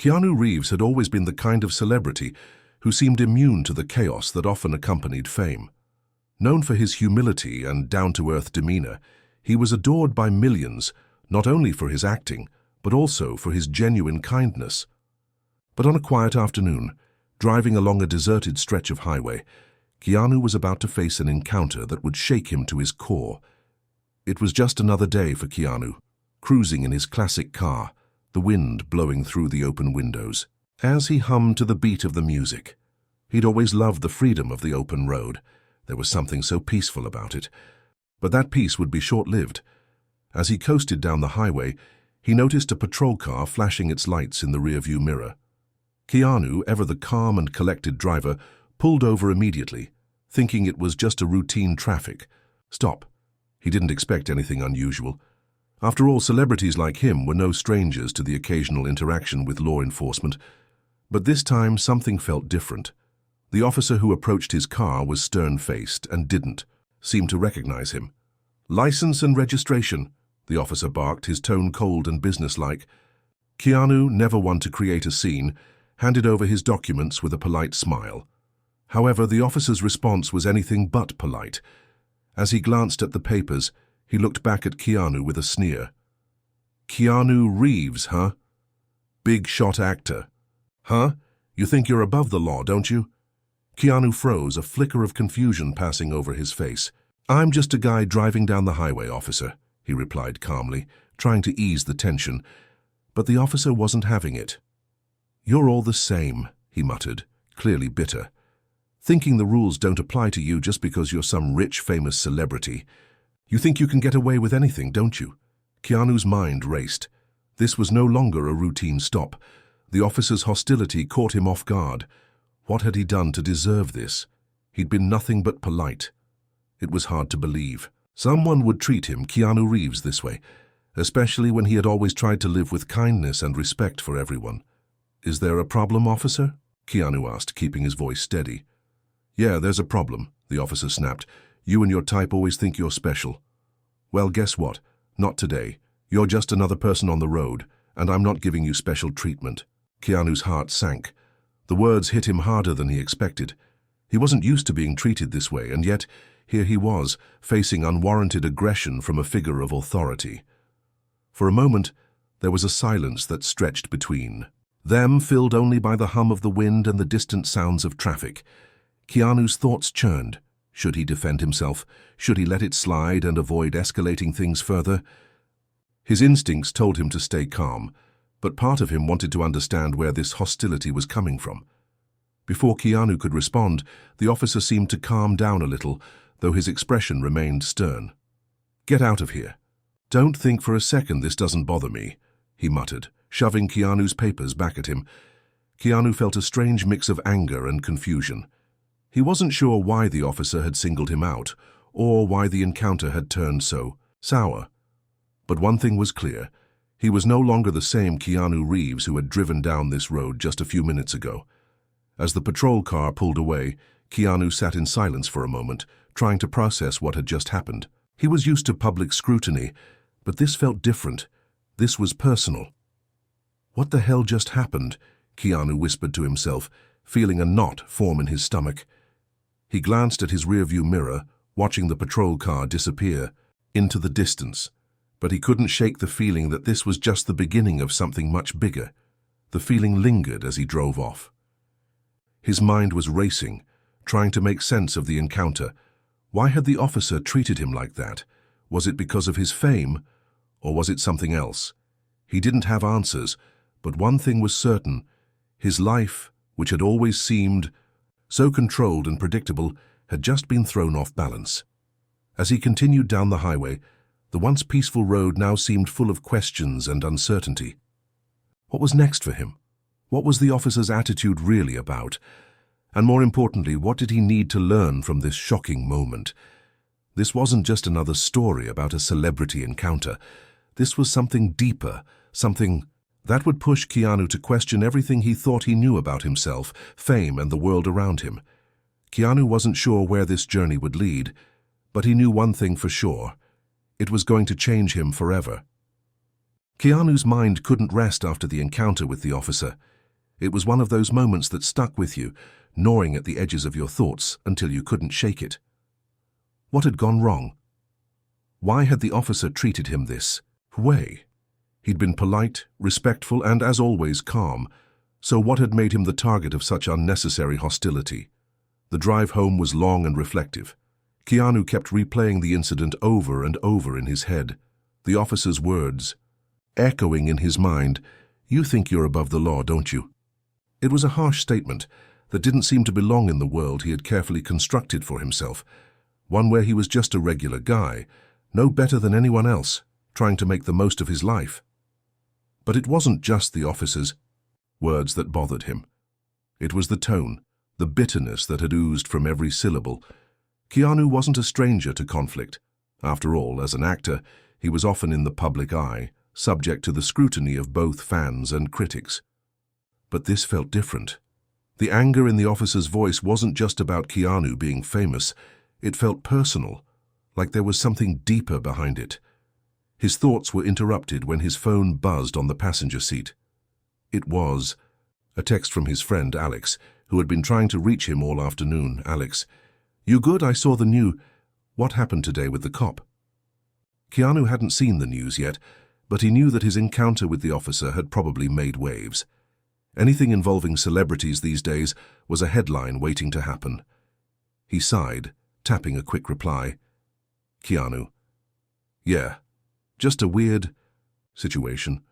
Keanu Reeves had always been the kind of celebrity who seemed immune to the chaos that often accompanied fame. Known for his humility and down-to-earth demeanor, he was adored by millions, not only for his acting, but also for his genuine kindness. But on a quiet afternoon, driving along a deserted stretch of highway, Keanu was about to face an encounter that would shake him to his core. It was just another day for Keanu, cruising in his classic car, the wind blowing through the open windows. As he hummed to the beat of the music, he'd always loved the freedom of the open road. There was something so peaceful about it. But that peace would be short-lived. As he coasted down the highway, he noticed a patrol car flashing its lights in the rearview mirror. Keanu, ever the calm and collected driver, pulled over immediately, thinking it was just a routine traffic stop. He didn't expect anything unusual. After all, celebrities like him were no strangers to the occasional interaction with law enforcement. But this time, something felt different. The officer who approached his car was stern-faced and didn't seem to recognize him. "License and registration," the officer barked, his tone cold and businesslike. Keanu, never one to create a scene, handed over his documents with a polite smile. However, the officer's response was anything but polite. As he glanced at the papers, he looked back at Keanu with a sneer. "Keanu Reeves, huh? Big shot actor. Huh? You think you're above the law, don't you?" Keanu froze, a flicker of confusion passing over his face. "I'm just a guy driving down the highway, officer," he replied calmly, trying to ease the tension. But the officer wasn't having it. "You're all the same," he muttered, clearly bitter. "Thinking the rules don't apply to you just because you're some rich, famous celebrity. You think you can get away with anything, don't you?" Keanu's mind raced. This was no longer a routine stop. The officer's hostility caught him off guard. What had he done to deserve this? He'd been nothing but polite. It was hard to believe. Someone would treat him, Keanu Reeves, this way, especially when he had always tried to live with kindness and respect for everyone. "Is there a problem, officer?" Keanu asked, keeping his voice steady. "Yeah, there's a problem," the officer snapped. "You and your type always think you're special. Well, guess what? Not today. You're just another person on the road, and I'm not giving you special treatment." Keanu's heart sank. The words hit him harder than he expected. He wasn't used to being treated this way, and yet here he was, facing unwarranted aggression from a figure of authority. For a moment, there was a silence that stretched between them, filled only by the hum of the wind and the distant sounds of traffic. Keanu's thoughts churned. Should he defend himself? Should he let it slide and avoid escalating things further? His instincts told him to stay calm, but part of him wanted to understand where this hostility was coming from. Before Keanu could respond, the officer seemed to calm down a little, though his expression remained stern. "Get out of here. Don't think for a second this doesn't bother me," he muttered, shoving Keanu's papers back at him. Keanu felt a strange mix of anger and confusion. He wasn't sure why the officer had singled him out, or why the encounter had turned so sour. But one thing was clear. He was no longer the same Keanu Reeves who had driven down this road just a few minutes ago. As the patrol car pulled away, Keanu sat in silence for a moment, trying to process what had just happened. He was used to public scrutiny, but this felt different. This was personal. "What the hell just happened?" Keanu whispered to himself, feeling a knot form in his stomach. He glanced at his rearview mirror, watching the patrol car disappear into the distance. But he couldn't shake the feeling that this was just the beginning of something much bigger. The feeling lingered as he drove off. His mind was racing, trying to make sense of the encounter. Why had the officer treated him like that? Was it because of his fame, or was it something else? He didn't have answers, but one thing was certain. His life, which had always seemed so controlled and predictable, had just been thrown off balance. As he continued down the highway, the once peaceful road now seemed full of questions and uncertainty. What was next for him? What was the officer's attitude really about? And more importantly, what did he need to learn from this shocking moment? This wasn't just another story about a celebrity encounter. This was something deeper, something that would push Keanu to question everything he thought he knew about himself, fame, and the world around him. Keanu wasn't sure where this journey would lead, but he knew one thing for sure. It was going to change him forever. Keanu's mind couldn't rest after the encounter with the officer. It was one of those moments that stuck with you, gnawing at the edges of your thoughts until you couldn't shake it. What had gone wrong? Why had the officer treated him this way? He'd been polite, respectful, and, as always, calm. So what had made him the target of such unnecessary hostility? The drive home was long and reflective. Keanu kept replaying the incident over and over in his head, the officer's words echoing in his mind. "You think you're above the law, don't you?" It was a harsh statement that didn't seem to belong in the world he had carefully constructed for himself, one where he was just a regular guy, no better than anyone else, trying to make the most of his life. But it wasn't just the officer's words that bothered him. It was the tone, the bitterness that had oozed from every syllable. Keanu wasn't a stranger to conflict. After all, as an actor, he was often in the public eye, subject to the scrutiny of both fans and critics. But this felt different. The anger in the officer's voice wasn't just about Keanu being famous. It felt personal, like there was something deeper behind it. His thoughts were interrupted when his phone buzzed on the passenger seat. It was a text from his friend Alex, who had been trying to reach him all afternoon. "Alex, you good? I saw the new. What happened today with the cop?" Keanu hadn't seen the news yet, but he knew that his encounter with the officer had probably made waves. Anything involving celebrities these days was a headline waiting to happen. He sighed, tapping a quick reply. "Keanu. Yeah, just a weird situation.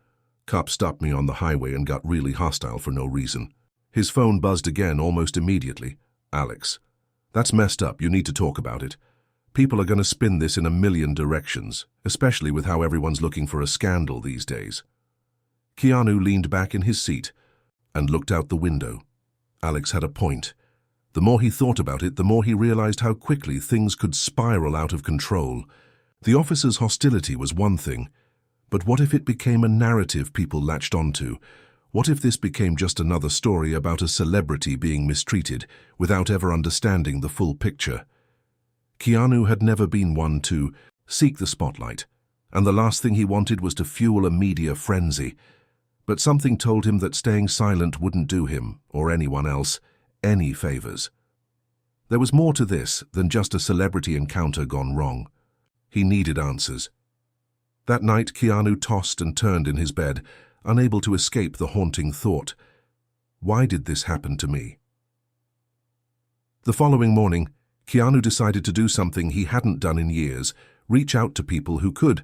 Cop stopped me on the highway and got really hostile for no reason." His phone buzzed again almost immediately. "Alex, that's messed up. You need to talk about it. People are going to spin this in a million directions, especially with how everyone's looking for a scandal these days." Keanu leaned back in his seat and looked out the window. Alex had a point. The more he thought about it, the more he realized how quickly things could spiral out of control. The officer's hostility was one thing, but what if it became a narrative people latched onto? What if this became just another story about a celebrity being mistreated without ever understanding the full picture? Keanu had never been one to seek the spotlight, and the last thing he wanted was to fuel a media frenzy. But something told him that staying silent wouldn't do him, or anyone else, any favors. There was more to this than just a celebrity encounter gone wrong. He needed answers. That night, Keanu tossed and turned in his bed, unable to escape the haunting thought, "Why did this happen to me?" The following morning, Keanu decided to do something he hadn't done in years: reach out to people who could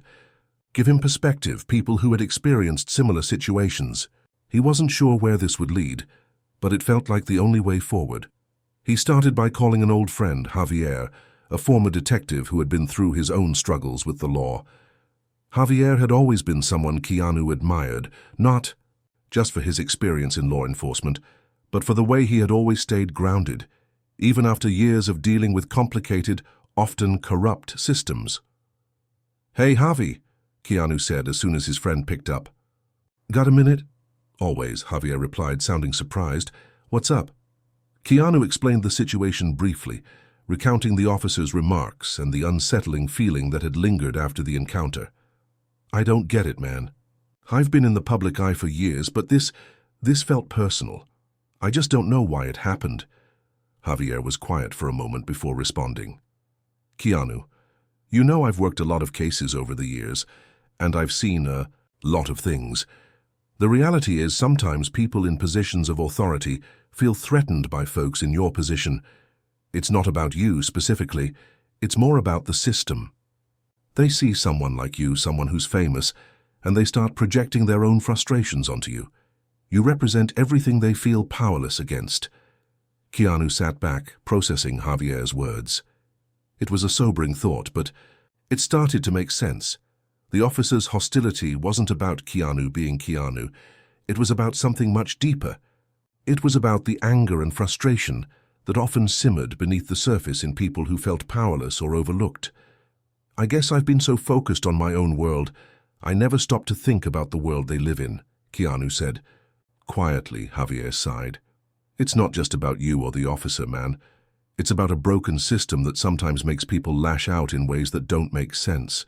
give him perspective, people who had experienced similar situations. He wasn't sure where this would lead, but it felt like the only way forward. He started by calling an old friend, Javier, a former detective who had been through his own struggles with the law. Javier had always been someone Keanu admired, not just for his experience in law enforcement, but for the way he had always stayed grounded, even after years of dealing with complicated, often corrupt systems. "Hey, Javi," Keanu said as soon as his friend picked up. "Got a minute?" "Always," Javier replied, sounding surprised. "What's up?" Keanu explained the situation briefly, recounting the officer's remarks and the unsettling feeling that had lingered after the encounter. "I don't get it, man. I've been in the public eye for years, but this felt personal. I just don't know why it happened." Javier was quiet for a moment before responding. "Keanu, you know I've worked a lot of cases over the years, and I've seen a lot of things. The reality is sometimes people in positions of authority feel threatened by folks in your position. It's not about you specifically, it's more about the system. They see someone like you, someone who's famous, and they start projecting their own frustrations onto you. You represent everything they feel powerless against." Keanu sat back, processing Javier's words. It was a sobering thought, but it started to make sense. The officer's hostility wasn't about Keanu being Keanu. It was about something much deeper. It was about the anger and frustration that often simmered beneath the surface in people who felt powerless or overlooked. "I guess I've been so focused on my own world, I never stopped to think about the world they live in," Keanu said. Quietly, Javier sighed. "It's not just about you or the officer, man. It's about a broken system that sometimes makes people lash out in ways that don't make sense.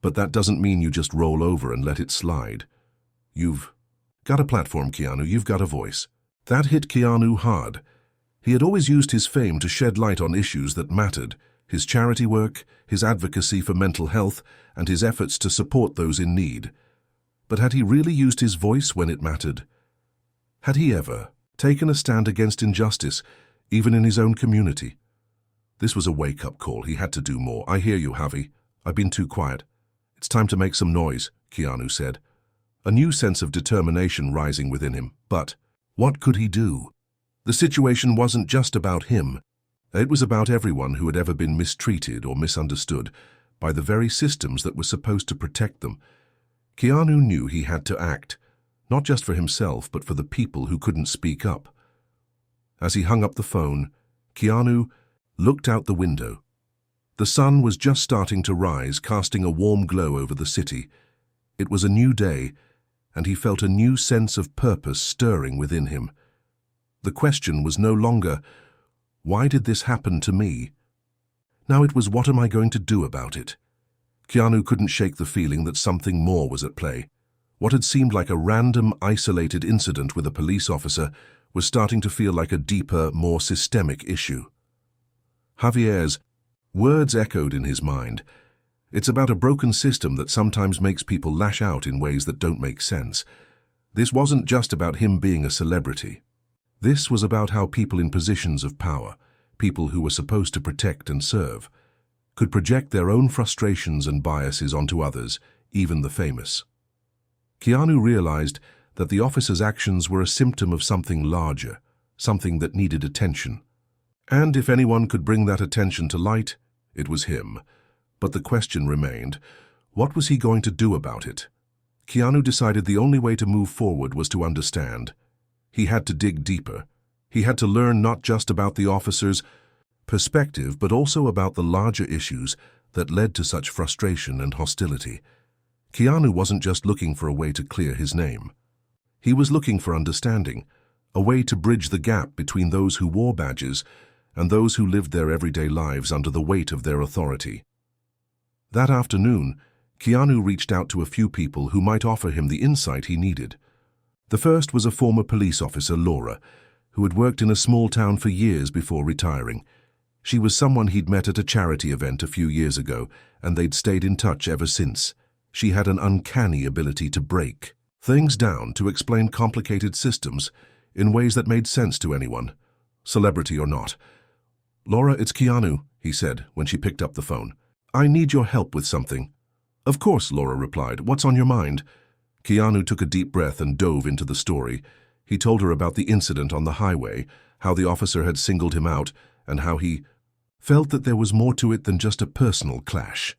But that doesn't mean you just roll over and let it slide. You've got a platform, Keanu. You've got a voice. That hit Keanu hard. He had always used his fame to shed light on issues that mattered: his charity work, his advocacy for mental health, and his efforts to support those in need. But had he really used his voice when it mattered? Had he ever taken a stand against injustice, even in his own community? This was a wake-up call. He had to do more. "I hear you, Javi. I've been too quiet. It's time to make some noise," Keanu said, a new sense of determination rising within him. But what could he do? The situation wasn't just about him. It was about everyone who had ever been mistreated or misunderstood by the very systems that were supposed to protect them. Keanu knew he had to act, not just for himself, but for the people who couldn't speak up. As he hung up the phone, Keanu looked out the window. The sun was just starting to rise, casting a warm glow over the city. It was a new day, and he felt a new sense of purpose stirring within him. The question was no longer, "Why did this happen to me?" Now it was, "What am I going to do about it?" Keanu couldn't shake the feeling that something more was at play. What had seemed like a random, isolated incident with a police officer was starting to feel like a deeper, more systemic issue. Javier's words echoed in his mind. It's about a broken system that sometimes makes people lash out in ways that don't make sense. This wasn't just about him being a celebrity. This was about how people in positions of power, people who were supposed to protect and serve, could project their own frustrations and biases onto others, even the famous. Keanu realized that the officer's actions were a symptom of something larger, something that needed attention. And if anyone could bring that attention to light, it was him. But the question remained, what was he going to do about it? Keanu decided the only way to move forward was to understand. He had to dig deeper. He had to learn not just about the officer's perspective, but also about the larger issues that led to such frustration and hostility. Keanu wasn't just looking for a way to clear his name. He was looking for understanding, a way to bridge the gap between those who wore badges and those who lived their everyday lives under the weight of their authority. That afternoon, Keanu reached out to a few people who might offer him the insight he needed. The first was a former police officer, Laura, who had worked in a small town for years before retiring. She was someone he'd met at a charity event a few years ago, and they'd stayed in touch ever since. She had an uncanny ability to break things down, to explain complicated systems in ways that made sense to anyone, celebrity or not. "Laura, it's Keanu," he said when she picked up the phone. "I need your help with something." "Of course," Laura replied. "What's on your mind?" Keanu took a deep breath and dove into the story. He told her about the incident on the highway, how the officer had singled him out, and how he felt that there was more to it than just a personal clash.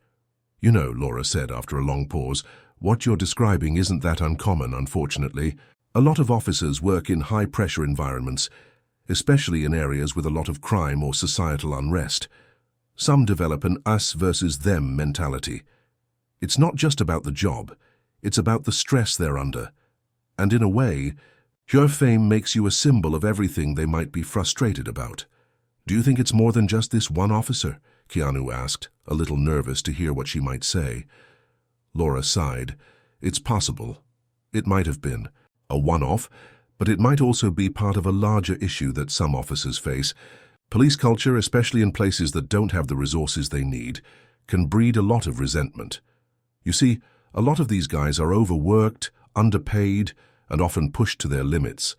"You know," Laura said after a long pause, "what you're describing isn't that uncommon, unfortunately. A lot of officers work in high-pressure environments, especially in areas with a lot of crime or societal unrest. Some develop an us versus them mentality. It's not just about the job, it's about the stress they're under. And in a way, your fame makes you a symbol of everything they might be frustrated about." "Do you think it's more than just this one officer?" Keanu asked, a little nervous to hear what she might say. Laura sighed. "It's possible. It might have been a one-off, but it might also be part of a larger issue that some officers face. Police culture, especially in places that don't have the resources they need, can breed a lot of resentment. You see, a lot of these guys are overworked, underpaid, and often pushed to their limits.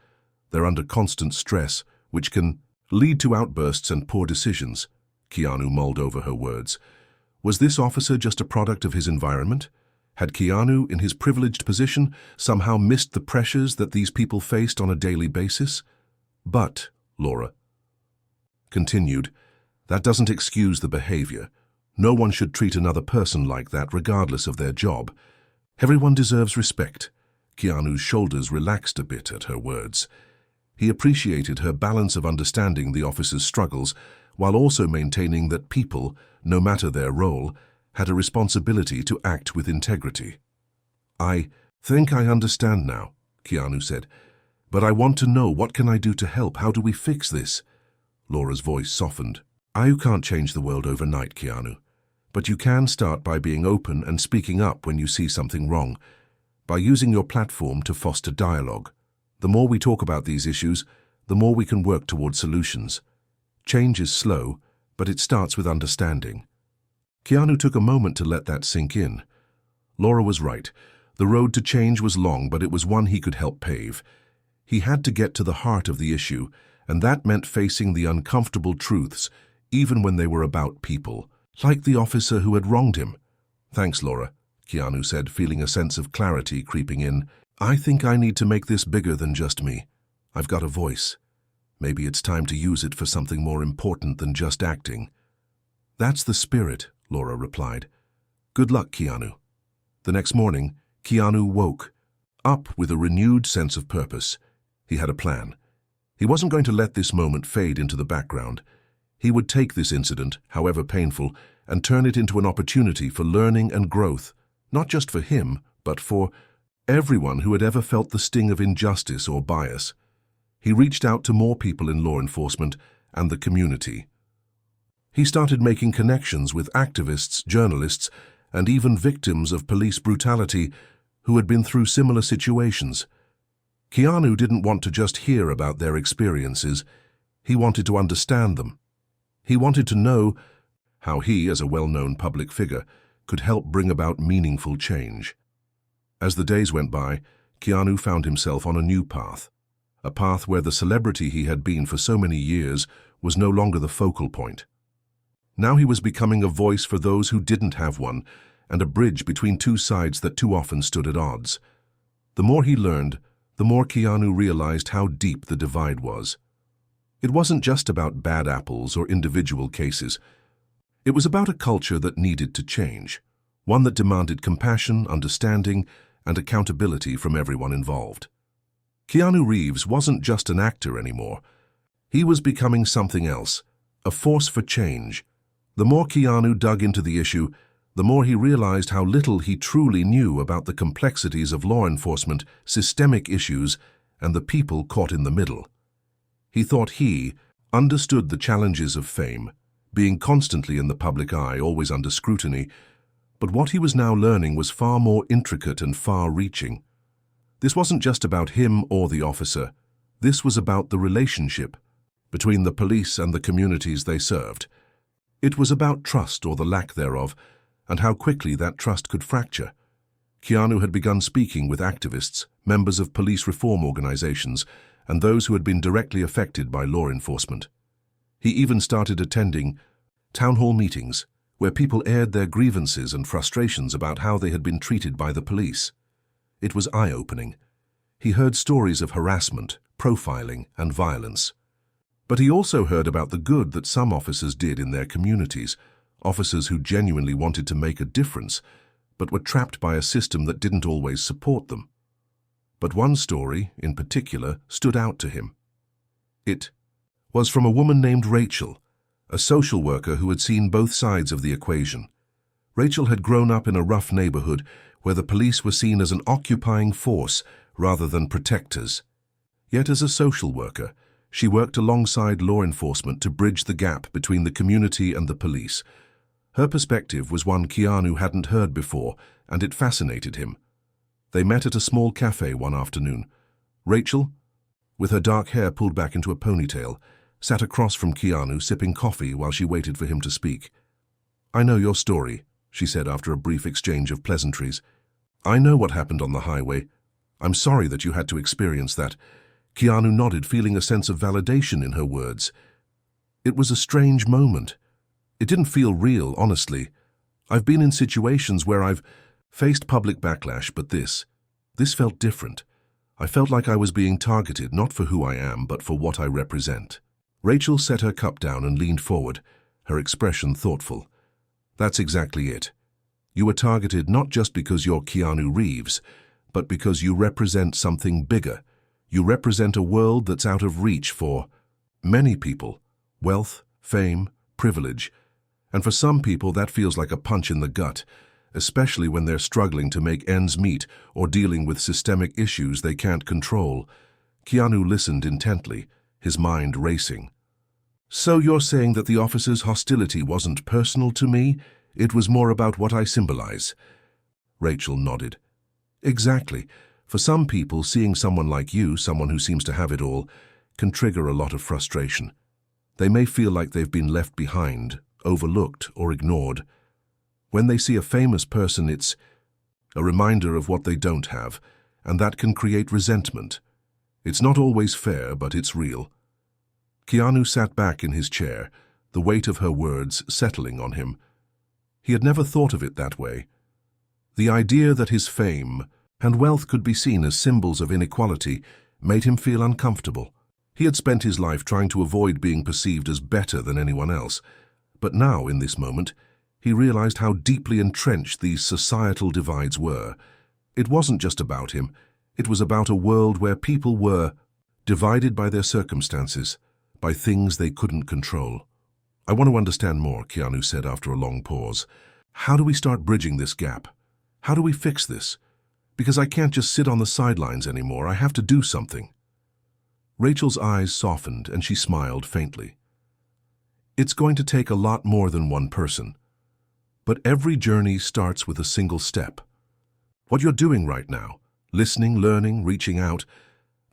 They're under constant stress, which can lead to outbursts and poor decisions." Keanu mulled over her words. Was this officer just a product of his environment? Had Keanu, in his privileged position, somehow missed the pressures that these people faced on a daily basis? "But," Laura continued, "that doesn't excuse the behavior. No one should treat another person like that, regardless of their job. Everyone deserves respect." Keanu's shoulders relaxed a bit at her words. He appreciated her balance of understanding the officer's struggles, while also maintaining that people, no matter their role, had a responsibility to act with integrity. "I think I understand now," Keanu said. "But I want to know, what can I do to help? How do we fix this?" Laura's voice softened. "You can't change the world overnight, Keanu. But you can start by being open and speaking up when you see something wrong, by using your platform to foster dialogue." The more we talk about these issues, the more we can work toward solutions. Change is slow, but it starts with understanding. Keanu took a moment to let that sink in. Laura was right. The road to change was long, but it was one he could help pave. He had to get to the heart of the issue, and that meant facing the uncomfortable truths, even when they were about people, like the officer who had wronged him. "Thanks, Laura," Keanu said, feeling a sense of clarity creeping in. "I think I need to make this bigger than just me. I've got a voice. Maybe it's time to use it for something more important than just acting." "That's the spirit," Laura replied. "Good luck, Keanu." The next morning, Keanu woke up with a renewed sense of purpose. He had a plan. He wasn't going to let this moment fade into the background. He would take this incident, however painful, and turn it into an opportunity for learning and growth, not just for him, but for everyone who had ever felt the sting of injustice or bias. He reached out to more people in law enforcement and the community. He started making connections with activists, journalists, and even victims of police brutality who had been through similar situations. Keanu didn't want to just hear about their experiences. He wanted to understand them. He wanted to know how he, as a well-known public figure, could help bring about meaningful change. As the days went by, Keanu found himself on a new path, a path where the celebrity he had been for so many years was no longer the focal point. Now he was becoming a voice for those who didn't have one, and a bridge between two sides that too often stood at odds. The more he learned, the more Keanu realized how deep the divide was. It wasn't just about bad apples or individual cases. It was about a culture that needed to change, one that demanded compassion, understanding, and accountability from everyone involved. Keanu Reeves wasn't just an actor anymore. He was becoming something else, a force for change. The more Keanu dug into the issue, the more he realized how little he truly knew about the complexities of law enforcement, systemic issues, and the people caught in the middle. He thought he understood the challenges of fame, being constantly in the public eye, always under scrutiny, but what he was now learning was far more intricate and far-reaching. This wasn't just about him or the officer. This was about the relationship between the police and the communities they served. It was about trust or the lack thereof, and how quickly that trust could fracture. Keanu had begun speaking with activists, members of police reform organizations, and those who had been directly affected by law enforcement. He even started attending town hall meetings, where people aired their grievances and frustrations about how they had been treated by the police. It was eye-opening. He heard stories of harassment, profiling, and violence. But he also heard about the good that some officers did in their communities, officers who genuinely wanted to make a difference, but were trapped by a system that didn't always support them. But one story, in particular, stood out to him. It was from a woman named Rachel, a social worker who had seen both sides of the equation. Rachel had grown up in a rough neighborhood where the police were seen as an occupying force rather than protectors. Yet as a social worker, she worked alongside law enforcement to bridge the gap between the community and the police. Her perspective was one Keanu hadn't heard before, and it fascinated him. They met at a small cafe one afternoon. Rachel, with her dark hair pulled back into a ponytail, sat across from Keanu sipping coffee while she waited for him to speak. "I know your story," she said after a brief exchange of pleasantries. "I know what happened on the highway. I'm sorry that you had to experience that." Keanu nodded, feeling a sense of validation in her words. It was a strange moment. It didn't feel real, honestly. I've been in situations where I've faced public backlash, but this felt different. I felt like I was being targeted, not for who I am, but for what I represent. Rachel set her cup down and leaned forward, her expression thoughtful. "That's exactly it. You were targeted not just because you're Keanu Reeves, but because you represent something bigger. You represent a world that's out of reach for many people. Wealth, fame, privilege. And for some people that feels like a punch in the gut, especially when they're struggling to make ends meet or dealing with systemic issues they can't control." Keanu listened intently, his mind racing. "So you're saying that the officer's hostility wasn't personal to me? It was more about what I symbolize?" Rachel nodded. "Exactly. For some people, seeing someone like you, someone who seems to have it all, can trigger a lot of frustration. They may feel like they've been left behind, overlooked, or ignored. When they see a famous person, it's a reminder of what they don't have, and that can create resentment. It's not always fair, but it's real. Keanu sat back in his chair, the weight of her words settling on him. He had never thought of it that way. The idea that his fame and wealth could be seen as symbols of inequality made him feel uncomfortable. He had spent his life trying to avoid being perceived as better than anyone else, but now, in this moment, he realized how deeply entrenched these societal divides were. It wasn't just about him. It was about a world where people were divided by their circumstances, by things they couldn't control. "I want to understand more," Keanu said after a long pause. "How do we start bridging this gap? How do we fix this? Because I can't just sit on the sidelines anymore. I have to do something." Rachel's eyes softened and she smiled faintly. "It's going to take a lot more than one person. But every journey starts with a single step. What you're doing right now, listening, learning, reaching out,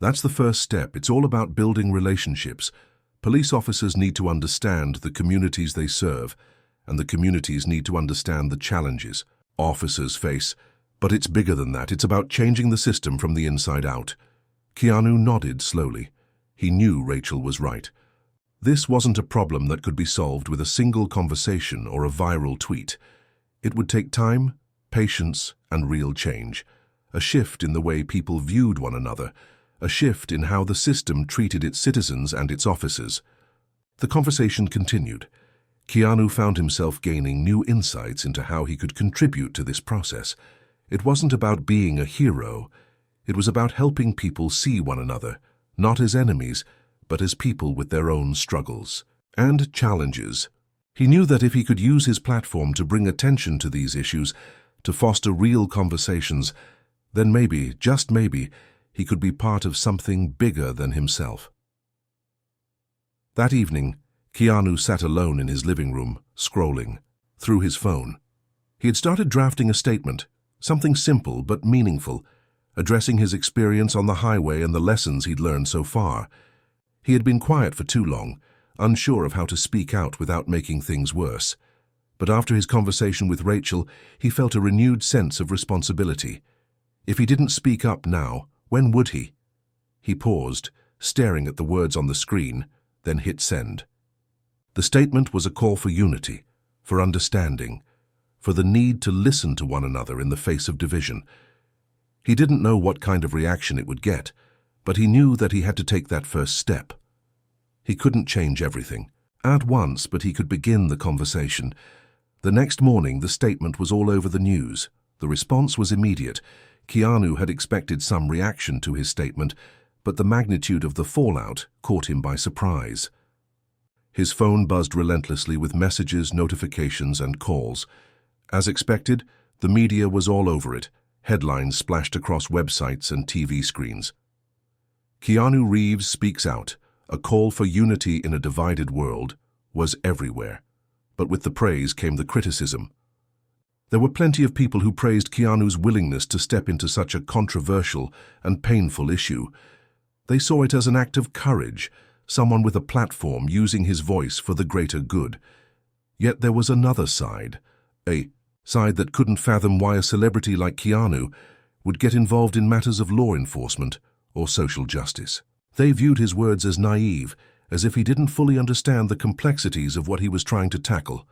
that's the first step. It's all about building relationships. Police officers need to understand the communities they serve, and the communities need to understand the challenges officers face. But it's bigger than that. It's about changing the system from the inside out." Keanu nodded slowly. He knew Rachel was right. This wasn't a problem that could be solved with a single conversation or a viral tweet. It would take time, patience, and real change. A shift in the way people viewed one another. A shift in how the system treated its citizens and its officers. The conversation continued. Keanu found himself gaining new insights into how he could contribute to this process. It wasn't about being a hero. It was about helping people see one another, not as enemies, but as people with their own struggles and challenges. He knew that if he could use his platform to bring attention to these issues, to foster real conversations, then maybe, just maybe, he could be part of something bigger than himself. That evening, Keanu sat alone in his living room, scrolling through his phone. He had started drafting a statement, something simple but meaningful, addressing his experience on the highway and the lessons he'd learned so far. He had been quiet for too long, unsure of how to speak out without making things worse. But after his conversation with Rachel, he felt a renewed sense of responsibility. If he didn't speak up now, when would he? He paused, staring at the words on the screen, then hit send. The statement was a call for unity, for understanding, for the need to listen to one another in the face of division. He didn't know what kind of reaction it would get, but he knew that he had to take that first step. He couldn't change everything at once, but he could begin the conversation. The next morning, the statement was all over the news. The response was immediate. Keanu had expected some reaction to his statement, but the magnitude of the fallout caught him by surprise. His phone buzzed relentlessly with messages, notifications, and calls. As expected, the media was all over it. Headlines splashed across websites and TV screens. Keanu Reeves speaks out. A call for unity in a divided world was everywhere. But with the praise came the criticism. There were plenty of people who praised Keanu's willingness to step into such a controversial and painful issue. They saw it as an act of courage, someone with a platform using his voice for the greater good. Yet there was another side, a side that couldn't fathom why a celebrity like Keanu would get involved in matters of law enforcement or social justice. They viewed his words as naive, as if he didn't fully understand the complexities of what he was trying to tackle.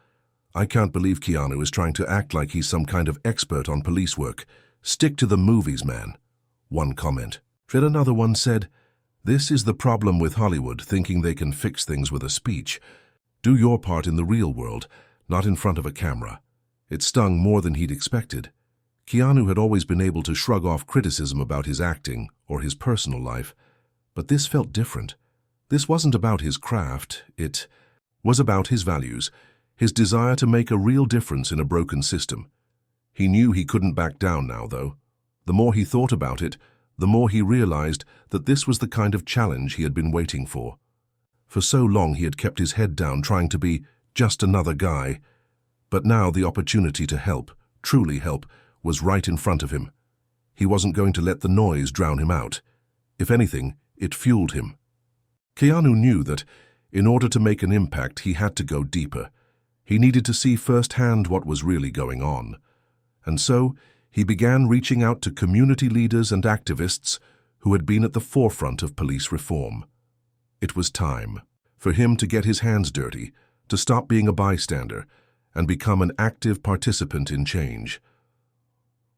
"I can't believe Keanu is trying to act like he's some kind of expert on police work. Stick to the movies, man," one comment. Yet another one said, "This is the problem with Hollywood, thinking they can fix things with a speech. Do your part in the real world, not in front of a camera." It stung more than he'd expected. Keanu had always been able to shrug off criticism about his acting or his personal life, but this felt different. This wasn't about his craft, it was about his values, his desire to make a real difference in a broken system. He knew he couldn't back down now, though. The more he thought about it, the more he realized that this was the kind of challenge he had been waiting for. For so long he had kept his head down, trying to be just another guy. But now the opportunity to help, truly help, was right in front of him. He wasn't going to let the noise drown him out. If anything, it fueled him. Keanu knew that, in order to make an impact, he had to go deeper. He needed to see firsthand what was really going on. And so, he began reaching out to community leaders and activists who had been at the forefront of police reform. It was time for him to get his hands dirty, to stop being a bystander, and become an active participant in change.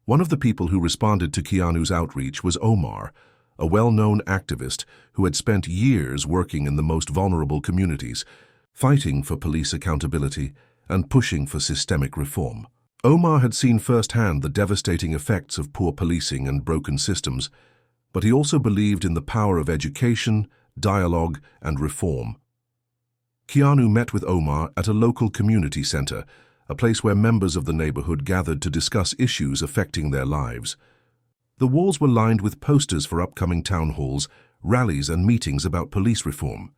One of the people who responded to Keanu's outreach was Omar, a well-known activist who had spent years working in the most vulnerable communities, fighting for police accountability and pushing for systemic reform. Omar had seen firsthand the devastating effects of poor policing and broken systems, but he also believed in the power of education, dialogue, and reform. Keanu met with Omar at a local community center, a place where members of the neighborhood gathered to discuss issues affecting their lives. The walls were lined with posters for upcoming town halls, rallies, and meetings about police reform.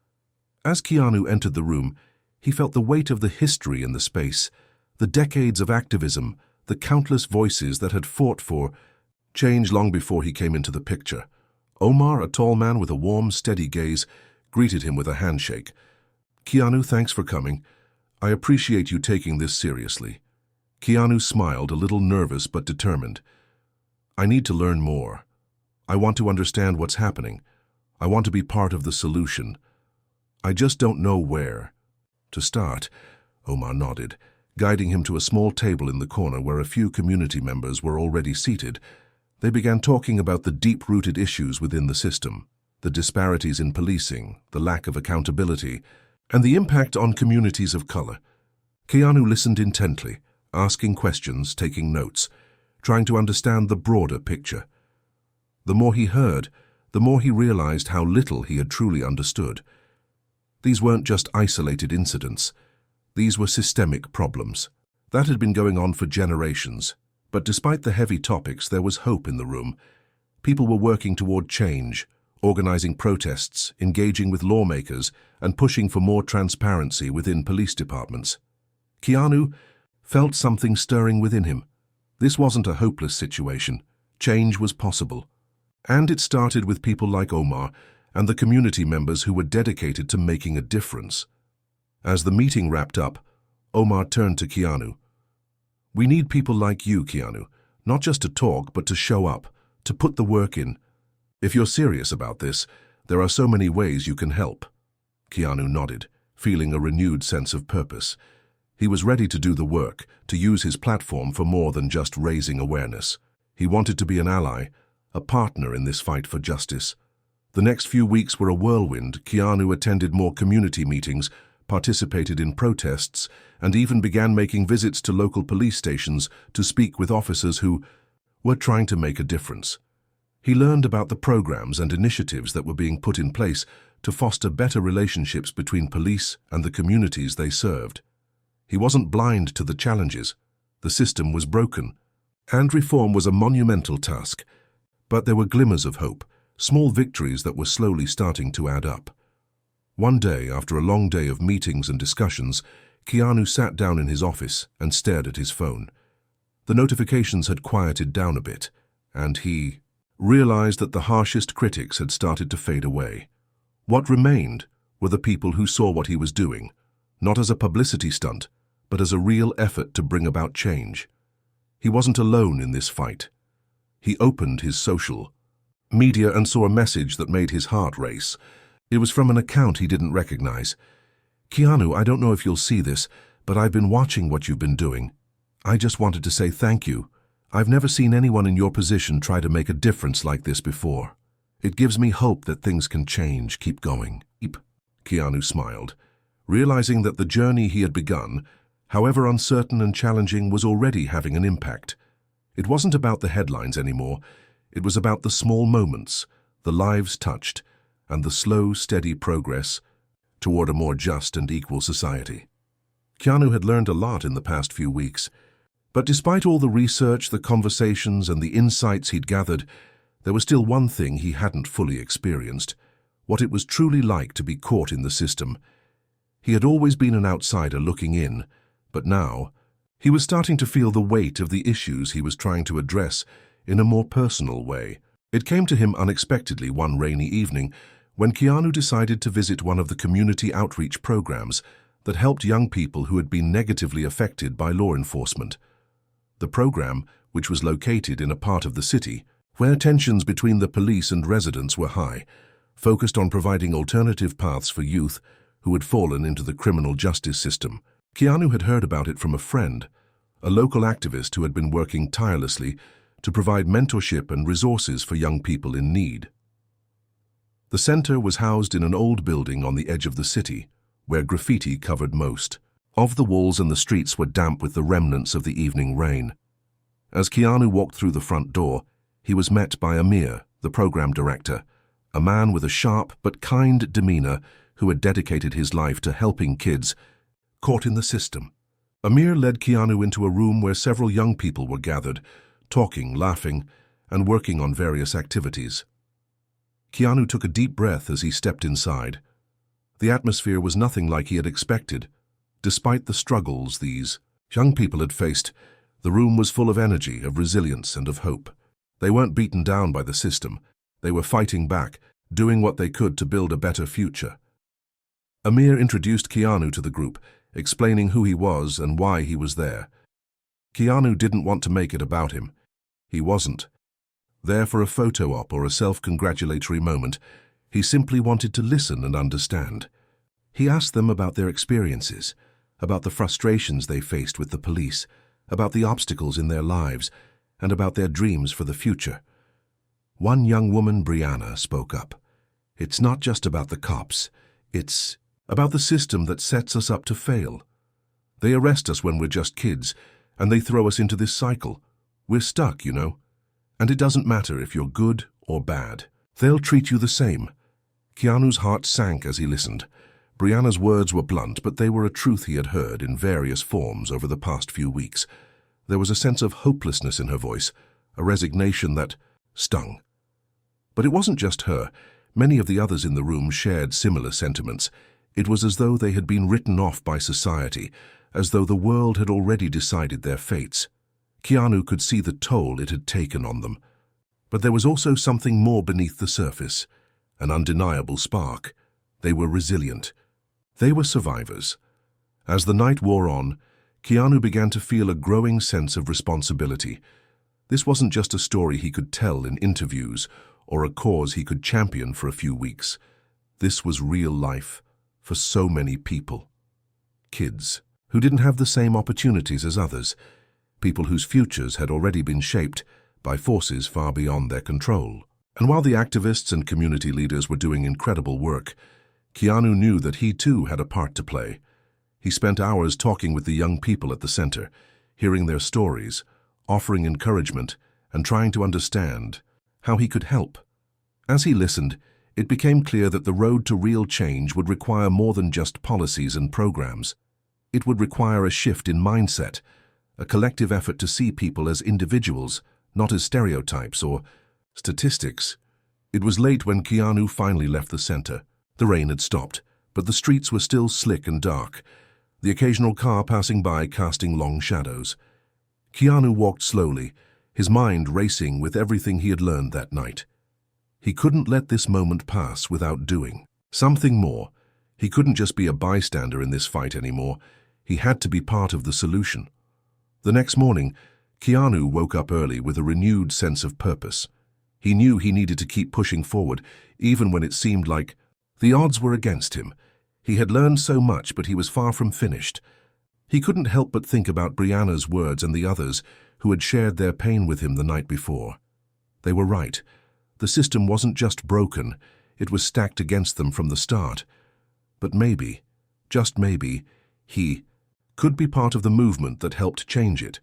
As Keanu entered the room, he felt the weight of the history in the space, the decades of activism, the countless voices that had fought for change long before he came into the picture. Omar, a tall man with a warm, steady gaze, greeted him with a handshake. "Keanu, thanks for coming. I appreciate you taking this seriously." Keanu smiled, a little nervous but determined. "I need to learn more. I want to understand what's happening. I want to be part of the solution. I just don't know where to start." Omar nodded, guiding him to a small table in the corner where a few community members were already seated. They began talking about the deep-rooted issues within the system, the disparities in policing, the lack of accountability, and the impact on communities of color. Keanu listened intently, asking questions, taking notes, trying to understand the broader picture. The more he heard, the more he realized how little he had truly understood. These weren't just isolated incidents. These were systemic problems. That had been going on for generations. But despite the heavy topics, there was hope in the room. People were working toward change, organizing protests, engaging with lawmakers, and pushing for more transparency within police departments. Keanu felt something stirring within him. This wasn't a hopeless situation. Change was possible. And it started with people like Omar and the community members who were dedicated to making a difference. As the meeting wrapped up, Omar turned to Keanu. "We need people like you, Keanu, not just to talk, but to show up, to put the work in. If you're serious about this, there are so many ways you can help." Keanu nodded, feeling a renewed sense of purpose. He was ready to do the work, to use his platform for more than just raising awareness. He wanted to be an ally, a partner in this fight for justice. The next few weeks were a whirlwind. Keanu attended more community meetings, participated in protests, and even began making visits to local police stations to speak with officers who were trying to make a difference. He learned about the programs and initiatives that were being put in place to foster better relationships between police and the communities they served. He wasn't blind to the challenges. The system was broken, and reform was a monumental task. But there were glimmers of hope, small victories that were slowly starting to add up. One day, after a long day of meetings and discussions, Keanu sat down in his office and stared at his phone. The notifications had quieted down a bit, and he realized that the harshest critics had started to fade away. What remained were the people who saw what he was doing, not as a publicity stunt, but as a real effort to bring about change. He wasn't alone in this fight. He opened his social media and saw a message that made his heart race. It was from an account he didn't recognize. "Keanu, I don't know if you'll see this, but I've been watching what you've been doing. I just wanted to say thank you. I've never seen anyone in your position try to make a difference like this before. It gives me hope that things can change. Keep going." Keanu smiled, realizing that the journey he had begun, however uncertain and challenging, was already having an impact. It wasn't about the headlines anymore. It was about the small moments, the lives touched, and the slow, steady progress toward a more just and equal society. Keanu had learned a lot in the past few weeks, but despite all the research, the conversations, and the insights he'd gathered, there was still one thing he hadn't fully experienced: what it was truly like to be caught in the system. He had always been an outsider looking in, but now he was starting to feel the weight of the issues he was trying to address in a more personal way. It came to him unexpectedly one rainy evening when Keanu decided to visit one of the community outreach programs that helped young people who had been negatively affected by law enforcement. The program, which was located in a part of the city where tensions between the police and residents were high, focused on providing alternative paths for youth who had fallen into the criminal justice system. Keanu had heard about it from a friend, a local activist who had been working tirelessly to provide mentorship and resources for young people in need. The center was housed in an old building on the edge of the city, where graffiti covered most of the walls and the streets were damp with the remnants of the evening rain. As Keanu walked through the front door, he was met by Amir, the program director, a man with a sharp but kind demeanor who had dedicated his life to helping kids caught in the system. Amir led Keanu into a room where several young people were gathered, talking, laughing, and working on various activities. Keanu took a deep breath as he stepped inside. The atmosphere was nothing like he had expected. Despite the struggles these young people had faced, the room was full of energy, of resilience, and of hope. They weren't beaten down by the system. They were fighting back, doing what they could to build a better future. Amir introduced Keanu to the group, explaining who he was and why he was there. Keanu didn't want to make it about him. He wasn't there for a photo op or a self-congratulatory moment. He simply wanted to listen and understand. He asked them about their experiences, about the frustrations they faced with the police, about the obstacles in their lives, and about their dreams for the future. One young woman, Brianna, spoke up. "It's not just about the cops. It's about the system that sets us up to fail. They arrest us when we're just kids, and they throw us into this cycle. We're stuck, you know. And it doesn't matter if you're good or bad. They'll treat you the same." Keanu's heart sank as he listened. Brianna's words were blunt, but they were a truth he had heard in various forms over the past few weeks. There was a sense of hopelessness in her voice, a resignation that stung. But it wasn't just her. Many of the others in the room shared similar sentiments. It was as though they had been written off by society, as though the world had already decided their fates. Keanu could see the toll it had taken on them. But there was also something more beneath the surface, an undeniable spark. They were resilient. They were survivors. As the night wore on, Keanu began to feel a growing sense of responsibility. This wasn't just a story he could tell in interviews or a cause he could champion for a few weeks. This was real life for so many people. Kids who didn't have the same opportunities as others, people whose futures had already been shaped by forces far beyond their control. And while the activists and community leaders were doing incredible work, Keanu knew that he too had a part to play. He spent hours talking with the young people at the center, hearing their stories, offering encouragement, and trying to understand how he could help. As he listened, it became clear that the road to real change would require more than just policies and programs. It would require a shift in mindset, a collective effort to see people as individuals, not as stereotypes or statistics. It was late when Keanu finally left the center. The rain had stopped, but the streets were still slick and dark, the occasional car passing by casting long shadows. Keanu walked slowly, his mind racing with everything he had learned that night. He couldn't let this moment pass without doing something more. He couldn't just be a bystander in this fight anymore. He had to be part of the solution. The next morning, Keanu woke up early with a renewed sense of purpose. He knew he needed to keep pushing forward, even when it seemed like the odds were against him. He had learned so much, but he was far from finished. He couldn't help but think about Brianna's words and the others who had shared their pain with him the night before. They were right. The system wasn't just broken, it was stacked against them from the start. But maybe, just maybe, he could be part of the movement that helped change it.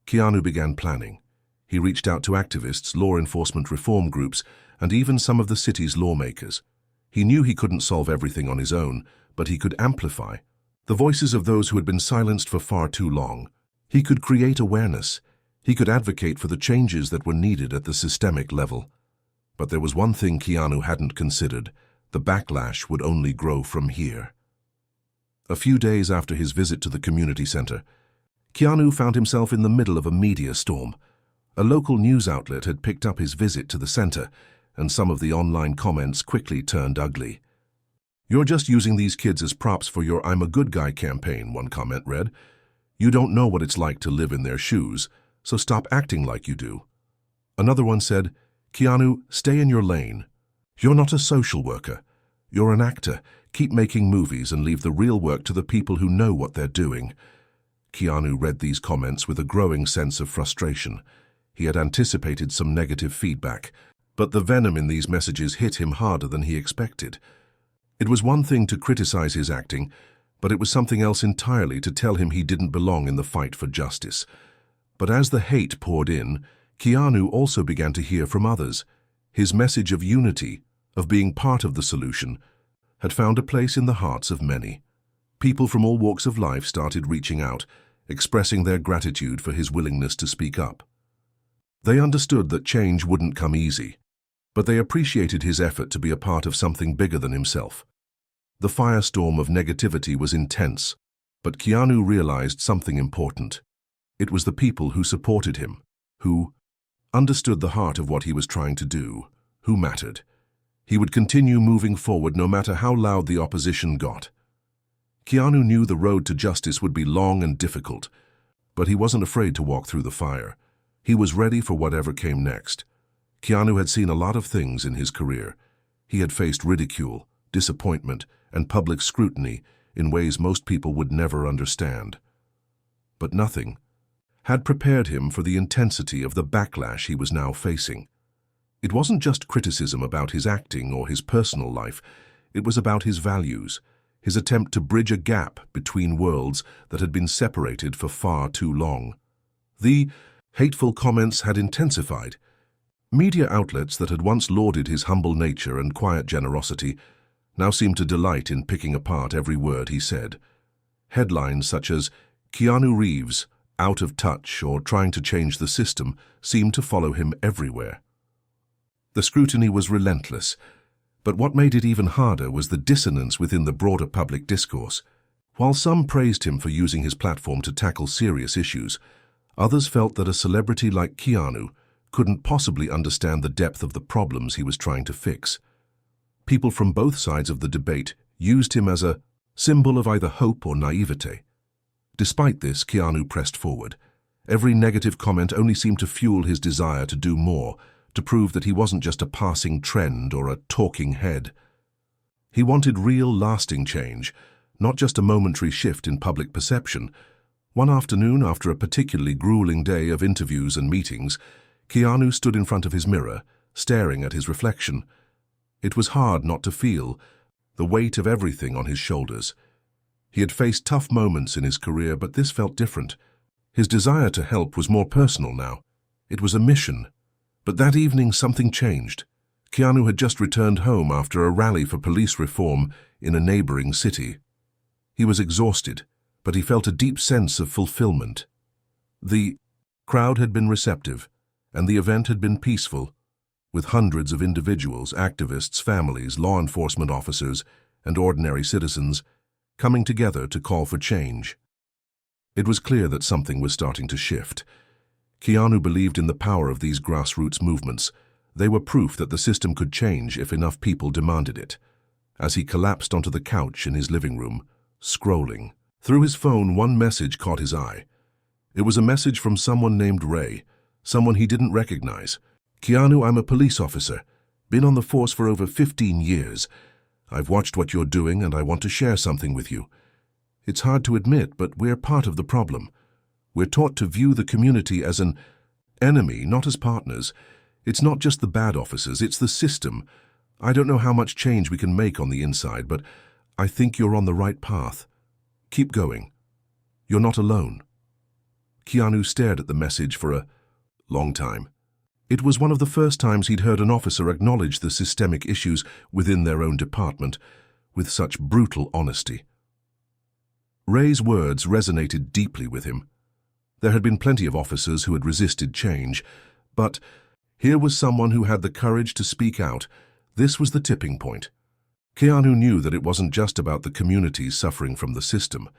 Keanu began planning. He reached out to activists, law enforcement reform groups, and even some of the city's lawmakers. He knew he couldn't solve everything on his own, but he could amplify the voices of those who had been silenced for far too long. He could create awareness. He could advocate for the changes that were needed at the systemic level. But there was one thing Keanu hadn't considered. The backlash would only grow from here. A few days after his visit to the community center, Keanu found himself in the middle of a media storm. A local news outlet had picked up his visit to the center, and some of the online comments quickly turned ugly. "You're just using these kids as props for your I'm a good guy campaign," one comment read. "You don't know what it's like to live in their shoes, so stop acting like you do." Another one said, "Keanu, stay in your lane. You're not a social worker. You're an actor. Keep making movies and leave the real work to the people who know what they're doing." Keanu read these comments with a growing sense of frustration. He had anticipated some negative feedback, but the venom in these messages hit him harder than he expected. It was one thing to criticize his acting, but it was something else entirely to tell him he didn't belong in the fight for justice. But as the hate poured in, Keanu also began to hear from others. His message of unity, of being part of the solution, had found a place in the hearts of many. People from all walks of life started reaching out, expressing their gratitude for his willingness to speak up. They understood that change wouldn't come easy, but they appreciated his effort to be a part of something bigger than himself. The firestorm of negativity was intense, but Keanu realized something important. It was the people who supported him, who understood the heart of what he was trying to do, who mattered. He would continue moving forward no matter how loud the opposition got. Keanu knew the road to justice would be long and difficult, but he wasn't afraid to walk through the fire. He was ready for whatever came next. Keanu had seen a lot of things in his career. He had faced ridicule, disappointment, and public scrutiny in ways most people would never understand. But nothing had prepared him for the intensity of the backlash he was now facing. It wasn't just criticism about his acting or his personal life. It was about his values, his attempt to bridge a gap between worlds that had been separated for far too long. The hateful comments had intensified. Media outlets that had once lauded his humble nature and quiet generosity now seemed to delight in picking apart every word he said. Headlines such as "Keanu Reeves, out of touch or trying to change the system" seemed to follow him everywhere. The scrutiny was relentless, but what made it even harder was the dissonance within the broader public discourse. While some praised him for using his platform to tackle serious issues, others felt that a celebrity like Keanu couldn't possibly understand the depth of the problems he was trying to fix. People from both sides of the debate used him as a symbol of either hope or naivete. Despite this, Keanu pressed forward. Every negative comment only seemed to fuel his desire to do more, to prove that he wasn't just a passing trend or a talking head. He wanted real, lasting change, not just a momentary shift in public perception. One afternoon, after a particularly grueling day of interviews and meetings, Keanu stood in front of his mirror, staring at his reflection. It was hard not to feel the weight of everything on his shoulders. He had faced tough moments in his career, but this felt different. His desire to help was more personal now. It was a mission. But that evening something changed. Keanu had just returned home after a rally for police reform in a neighboring city. He was exhausted, but he felt a deep sense of fulfillment. The crowd had been receptive, and the event had been peaceful, with hundreds of individuals, activists, families, law enforcement officers, and ordinary citizens coming together to call for change. It was clear that something was starting to shift. Keanu believed in the power of these grassroots movements. They were proof that the system could change if enough people demanded it. As he collapsed onto the couch in his living room, scrolling through his phone, one message caught his eye. It was a message from someone named Ray, someone he didn't recognize. "Keanu, I'm a police officer. Been on the force for over 15 years. I've watched what you're doing and I want to share something with you. It's hard to admit, but we're part of the problem. We're taught to view the community as an enemy, not as partners. It's not just the bad officers, it's the system. I don't know how much change we can make on the inside, but I think you're on the right path. Keep going. You're not alone." Keanu stared at the message for a long time. It was one of the first times he'd heard an officer acknowledge the systemic issues within their own department with such brutal honesty. Ray's words resonated deeply with him. There had been plenty of officers who had resisted change, but here was someone who had the courage to speak out. This was the tipping point. Keanu knew that it wasn't just about the communities suffering from the system.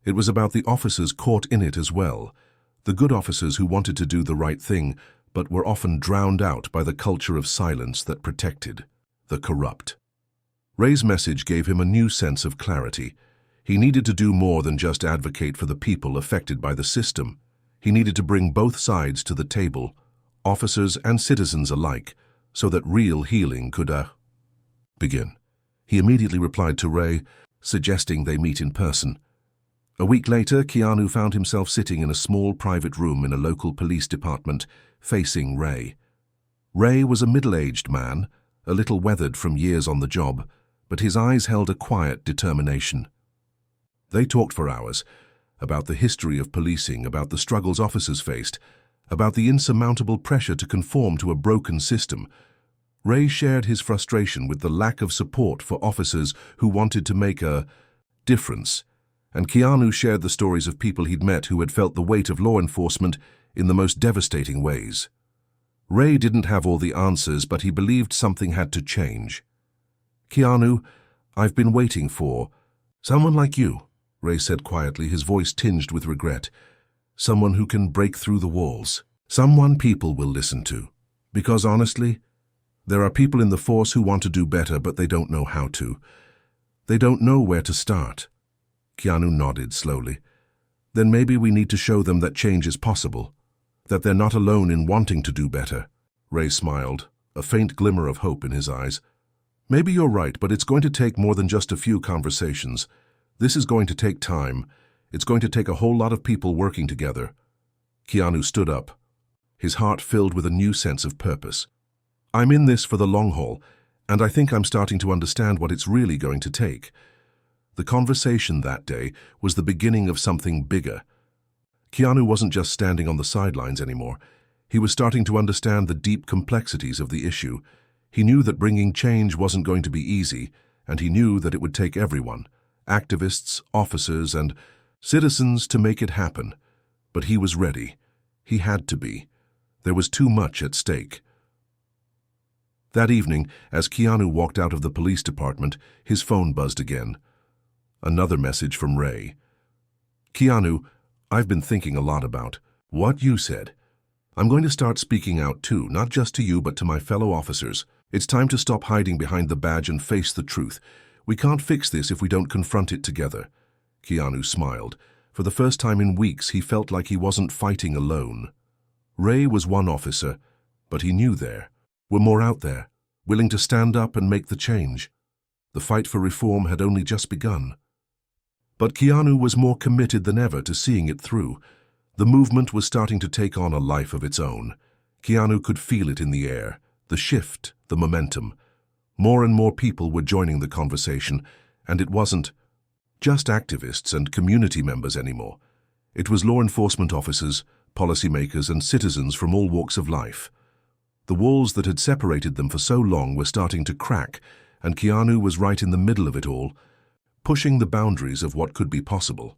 It was about the officers caught in it as well, The good officers who wanted to do the right thing, but were often drowned out by the culture of silence that protected the corrupt. Ray's message gave him a new sense of clarity. He needed to do more than just advocate for the people affected by the system. He needed to bring both sides to the table, officers and citizens alike, so that real healing could begin. He immediately replied to Ray, suggesting they meet in person. A week later, Keanu found himself sitting in a small private room in a local police department, facing Ray. Ray was a middle-aged man, a little weathered from years on the job, but his eyes held a quiet determination. They talked for hours, about the history of policing, about the struggles officers faced, about the insurmountable pressure to conform to a broken system. Ray shared his frustration with the lack of support for officers who wanted to make a difference, and Keanu shared the stories of people he'd met who had felt the weight of law enforcement in the most devastating ways. Ray didn't have all the answers, but he believed something had to change. "Keanu, I've been waiting for someone like you," Ray said quietly, his voice tinged with regret. "Someone who can break through the walls. Someone people will listen to. Because honestly, there are people in the force who want to do better, but they don't know how to. They don't know where to start." Keanu nodded slowly. "Then maybe we need to show them that change is possible, that they're not alone in wanting to do better." Ray smiled, a faint glimmer of hope in his eyes. "Maybe you're right, but it's going to take more than just a few conversations. This is going to take time. It's going to take a whole lot of people working together." Keanu stood up, his heart filled with a new sense of purpose. "I'm in this for the long haul, and I think I'm starting to understand what it's really going to take." The conversation that day was the beginning of something bigger. Keanu wasn't just standing on the sidelines anymore. He was starting to understand the deep complexities of the issue. He knew that bringing change wasn't going to be easy, and he knew that it would take everyone, activists, officers, and citizens, to make it happen. But he was ready. He had to be. There was too much at stake. That evening, as Keanu walked out of the police department, his phone buzzed again. Another message from Ray. "Keanu, I've been thinking a lot about what you said. I'm going to start speaking out too, not just to you but to my fellow officers. It's time to stop hiding behind the badge and face the truth. We can't fix this if we don't confront it together." Keanu smiled. For the first time in weeks, he felt like he wasn't fighting alone. Ray was one officer, but he knew there were more out there, willing to stand up and make the change. The fight for reform had only just begun. But Keanu was more committed than ever to seeing it through. The movement was starting to take on a life of its own. Keanu could feel it in the air, the shift, the momentum. More and more people were joining the conversation, and it wasn't just activists and community members anymore. It was law enforcement officers, policymakers, and citizens from all walks of life. The walls that had separated them for so long were starting to crack, and Keanu was right in the middle of it all, pushing the boundaries of what could be possible.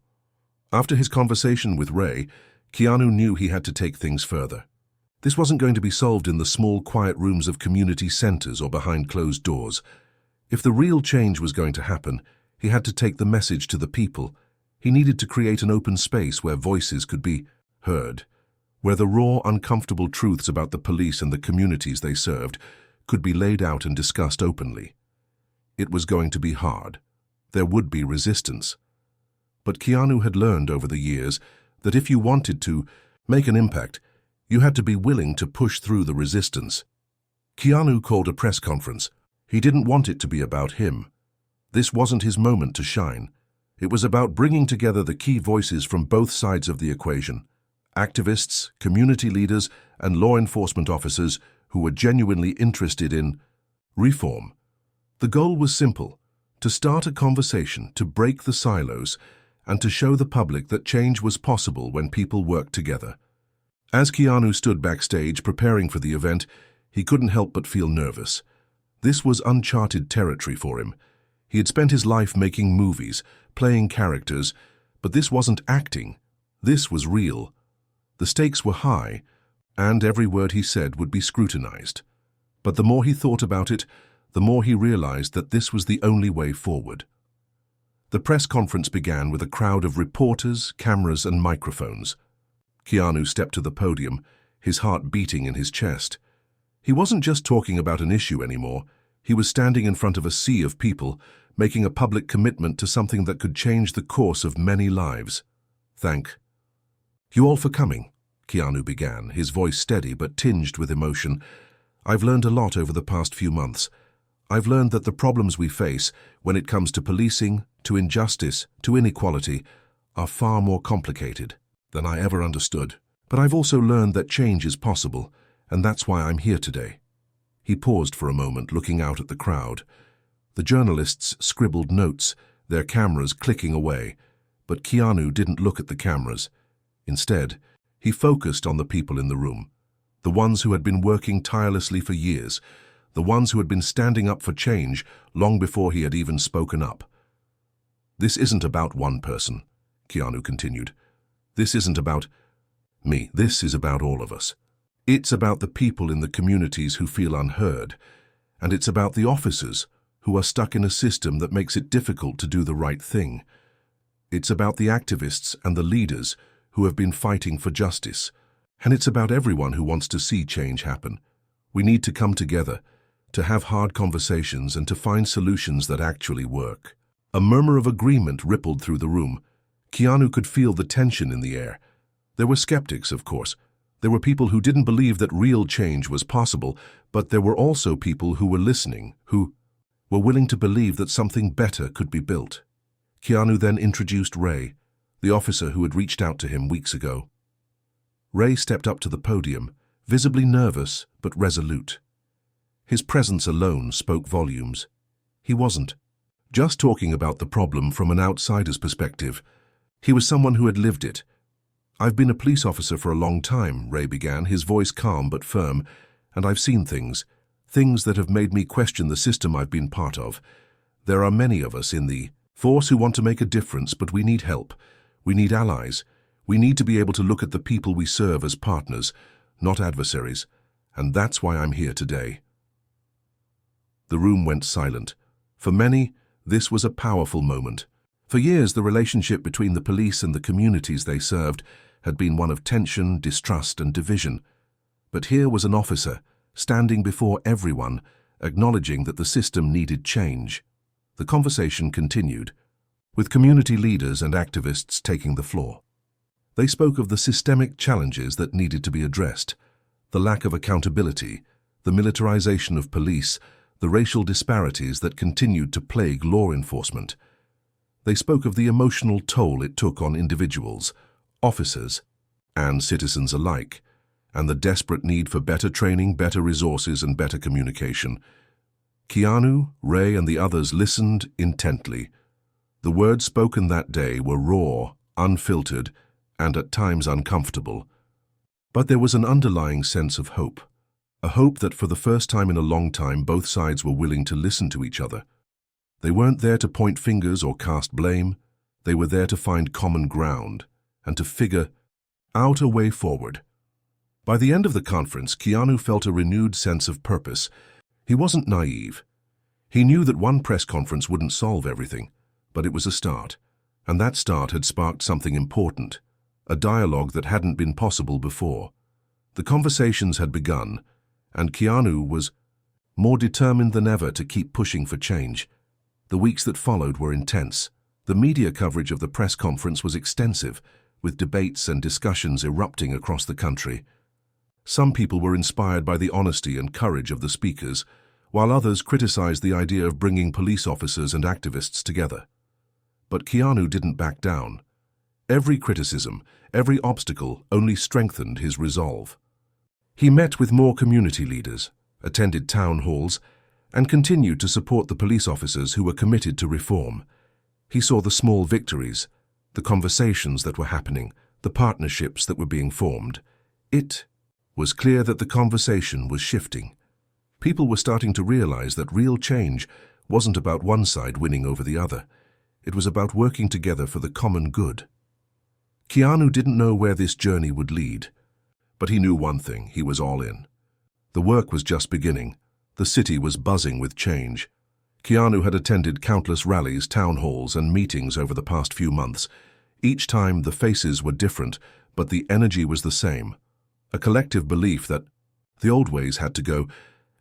After his conversation with Ray, Keanu knew he had to take things further. This wasn't going to be solved in the small, quiet rooms of community centers or behind closed doors. If the real change was going to happen, he had to take the message to the people. He needed to create an open space where voices could be heard, where the raw, uncomfortable truths about the police and the communities they served could be laid out and discussed openly. It was going to be hard. There would be resistance. But Keanu had learned over the years that if you wanted to make an impact, you had to be willing to push through the resistance. Keanu called a press conference. He didn't want it to be about him. This wasn't his moment to shine. It was about bringing together the key voices from both sides of the equation: activists, community leaders, and law enforcement officers who were genuinely interested in reform. The goal was simple: to start a conversation, to break the silos, and to show the public that change was possible when people worked together. As Keanu stood backstage preparing for the event, he couldn't help but feel nervous. This was uncharted territory for him. He had spent his life making movies, playing characters, but this wasn't acting. This was real. The stakes were high, and every word he said would be scrutinized. But the more he thought about it, the more he realized that this was the only way forward. The press conference began with a crowd of reporters, cameras, and microphones. Keanu stepped to the podium, his heart beating in his chest. He wasn't just talking about an issue anymore. He was standing in front of a sea of people, making a public commitment to something that could change the course of many lives. Thank you all for coming, Keanu began, his voice steady but tinged with emotion. I've learned a lot over the past few months. I've learned that the problems we face, when it comes to policing, to injustice, to inequality, are far more complicated than I ever understood. But I've also learned that change is possible, and that's why I'm here today. He paused for a moment, looking out at the crowd. The journalists scribbled notes, their cameras clicking away, but Keanu didn't look at the cameras. Instead, he focused on the people in the room, the ones who had been working tirelessly for years, the ones who had been standing up for change long before he had even spoken up. This isn't about one person, Keanu continued. This isn't about me. This is about all of us. It's about the people in the communities who feel unheard, and it's about the officers who are stuck in a system that makes it difficult to do the right thing. It's about the activists and the leaders who have been fighting for justice, and it's about everyone who wants to see change happen. We need to come together, to have hard conversations and to find solutions that actually work. A murmur of agreement rippled through the room. Keanu could feel the tension in the air. There were skeptics, of course. There were people who didn't believe that real change was possible, but there were also people who were listening, who were willing to believe that something better could be built. Keanu then introduced Ray, the officer who had reached out to him weeks ago. Ray stepped up to the podium, visibly nervous but resolute. His presence alone spoke volumes. He wasn't just talking about the problem from an outsider's perspective. He was someone who had lived it. I've been a police officer for a long time, Ray began, his voice calm but firm, and I've seen things that have made me question the system I've been part of. There are many of us in the force who want to make a difference, but we need help. We need allies. We need to be able to look at the people we serve as partners, not adversaries, and that's why I'm here today. The room went silent. For many, this was a powerful moment. For years, the relationship between the police and the communities they served had been one of tension, distrust, and division. But here was an officer, standing before everyone, acknowledging that the system needed change. The conversation continued, with community leaders and activists taking the floor. They spoke of the systemic challenges that needed to be addressed, the lack of accountability, the militarization of police, the racial disparities that continued to plague law enforcement. They spoke of the emotional toll it took on individuals, officers, and citizens alike, and the desperate need for better training, better resources, and better communication. Keanu, Ray, and the others listened intently. The words spoken that day were raw, unfiltered, and at times uncomfortable. But there was an underlying sense of hope, a hope that for the first time in a long time both sides were willing to listen to each other. They weren't there to point fingers or cast blame. They were there to find common ground and to figure out a way forward. By the end of the conference, Keanu felt a renewed sense of purpose. He wasn't naive. He knew that one press conference wouldn't solve everything, but it was a start, and that start had sparked something important, a dialogue that hadn't been possible before. The conversations had begun, and Keanu was more determined than ever to keep pushing for change. The weeks that followed were intense. The media coverage of the press conference was extensive, with debates and discussions erupting across the country. Some people were inspired by the honesty and courage of the speakers, while others criticized the idea of bringing police officers and activists together. But Keanu didn't back down. Every criticism, every obstacle only strengthened his resolve. He met with more community leaders, attended town halls, and continued to support the police officers who were committed to reform. He saw the small victories, the conversations that were happening, the partnerships that were being formed. It was clear that the conversation was shifting. People were starting to realize that real change wasn't about one side winning over the other. It was about working together for the common good. Keanu didn't know where this journey would lead, but he knew one thing: he was all in. The work was just beginning. The city was buzzing with change. Keanu had attended countless rallies, town halls, and meetings over the past few months. Each time the faces were different, but the energy was the same, a collective belief that the old ways had to go